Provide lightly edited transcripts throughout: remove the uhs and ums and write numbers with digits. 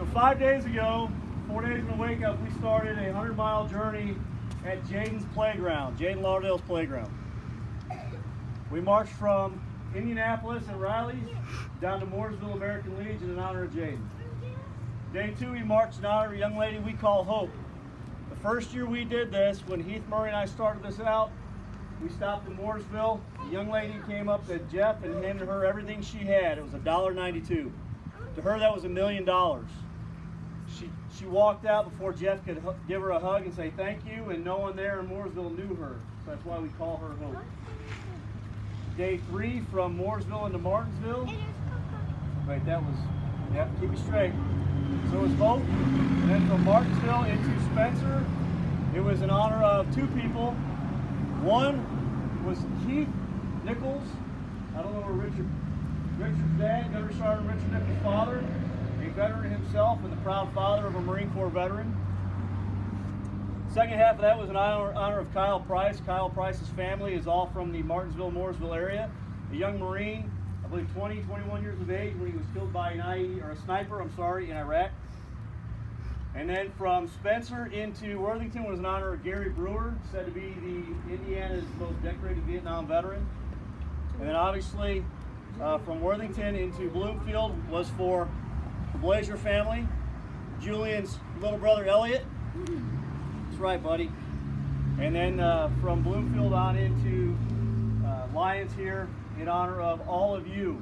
So 5 days ago, 4 days in the wake up, we started a 100-mile journey at Jaden's playground, Jaden Lauderdale's playground. We marched from Indianapolis and Riley's down to Mooresville American Legion in honor of Jaden. Day 2, we marched in honor of a young lady we call Hope. The first year we did this, when Heath Murray and I started this out, we stopped in Mooresville. A young lady came up to Jeff and handed her everything she had. It was $1.92. To her, that was $1 million. She walked out before Jeff could give her a hug and say thank you, and no one there in Mooresville knew her. So that's why we call her Hope. Day 3, from Mooresville into Martinsville. Wait, that was, you have to keep me straight. So it was Hope. And then from Martinsville into Spencer, it was in honor of 2 people. One was Keith Nichols. I don't know where Richard's dad, Gunnery Sergeant Richard Nichols' father, a veteran himself and the proud father of a Marine Corps veteran. Second half of that was in honor of Kyle Price. Kyle Price's family is all from the Martinsville-Mooresville area. A young Marine, I believe 20, 21 years of age when he was killed by a sniper, in Iraq. And then from Spencer into Worthington was in honor of Gary Brewer, said to be the Indiana's most decorated Vietnam veteran. And then obviously from Worthington into Bloomfield was for the Blazer family, Julian's little brother Elliot. That's right, buddy. And then from Bloomfield on into Lyons here in honor of all of you,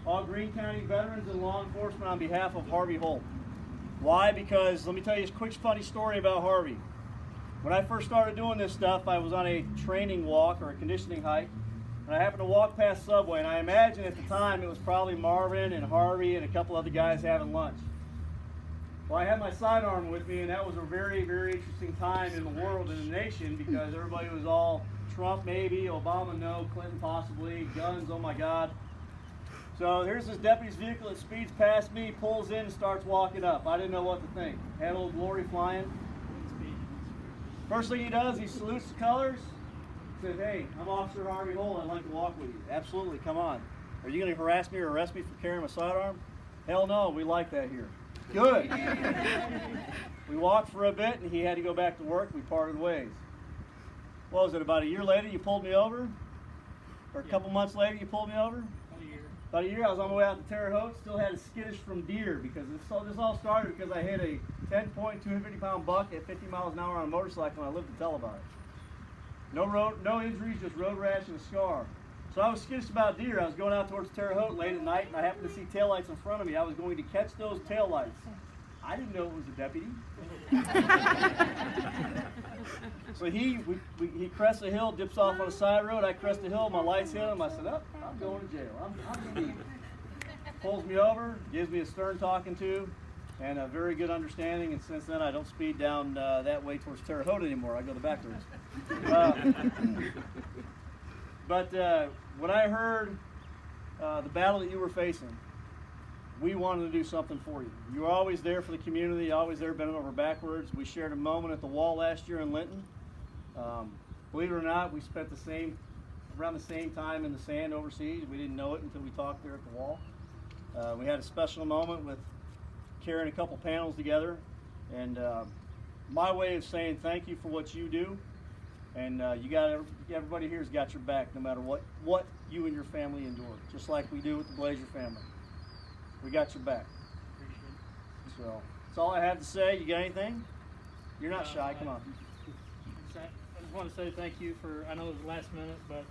all Greene County veterans and law enforcement on behalf of Harvey Holt. Why? Because let me tell you a quick funny story about Harvey. When I first started doing this stuff, I was on a training walk or a conditioning hike, and I happened to walk past Subway, and I imagine at the time it was probably Marvin and Harvey and a couple other guys having lunch. Well, I had my sidearm with me, and that was a very, very interesting time in the world and the nation because everybody was all Trump maybe, Obama no, Clinton possibly, guns, oh my God. So here's this deputy's vehicle that speeds past me, pulls in and starts walking up. I didn't know what to think. Had Old Glory flying. First thing he does, he salutes the colors, says, hey, I'm Officer Harvey Holt, I'd like to walk with you. Absolutely, come on. Are you going to harass me or arrest me for carrying my sidearm? Hell no, we like that here. Good. We walked for a bit and he had to go back to work. We parted ways. What was it, about a year later you pulled me over? Or a couple months later you pulled me over? About a year, I was on my way out to Terre Haute, still had a skittish from deer because this all started because I hit a 10-point, 250-pound buck at 50 miles an hour on a motorcycle and I lived to tell about it. No injuries, just road rash and a scar. So I was skittish about deer. I was going out towards Terre Haute late at night and I happened to see taillights in front of me. I was going to catch those taillights. I didn't know it was a deputy. So he crests a hill, dips off on a side road. I crest a hill, my lights hit him. I said, oh, I'm going to jail. I'm speeding. Pulls me over, gives me a stern talking to, and a very good understanding. And since then, I don't speed down that way towards Terre Haute anymore. I go the back roads. But when I heard the battle that you were facing, we wanted to do something for you. You were always there for the community, always there bending over backwards. We shared a moment at the wall last year in Linton. Believe it or not, we spent around the same time in the sand overseas. We didn't know it until we talked there at the wall. We had a special moment with carrying a couple panels together. And my way of saying thank you for what you do. And everybody here's got your back no matter what you and your family endure, just like we do with the Blazer family. We got your back. So that's all I have to say. You got anything? You're not shy. Come on. I just want to say thank you for, I know it was last minute, but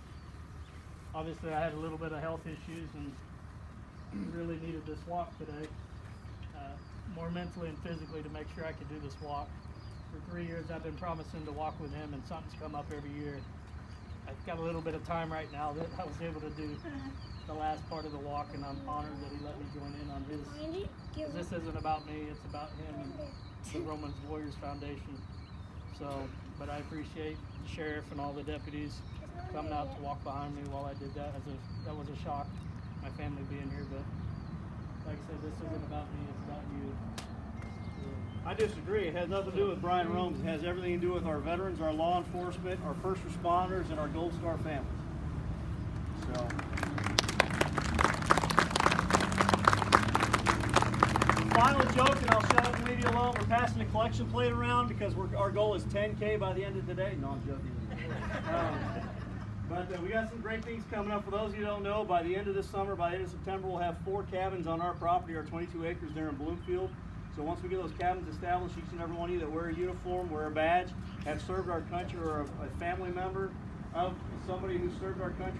obviously I had a little bit of health issues and really needed this walk today, more mentally and physically to make sure I could do this walk. For 3 years I've been promising to walk with him and something's come up every year. I've got a little bit of time right now that I was able to do the last part of the walk, and I'm honored that he let me join in on his. Because this isn't about me, it's about him and the Romans Warriors Foundation. So, but I appreciate the sheriff and all the deputies coming out to walk behind me while I did that. That was a shock, my family being here, but like I said, this isn't about me, it's about you. I disagree. It has nothing to do with Brian Romes. It has everything to do with our veterans, our law enforcement, our first responders, and our Gold Star families. So. Final joke, and I'll shut up and leave you alone. We're passing the collection plate around because our goal is 10K by the end of today. No, I'm joking. But we got some great things coming up. For those of you who don't know, by the end of this summer, by the end of September, we'll have 4 cabins on our property, our 22 acres there in Bloomfield. So once we get those cabins established, each and every one of you that wear a uniform, wear a badge, have served our country, or a family member of somebody who served our country,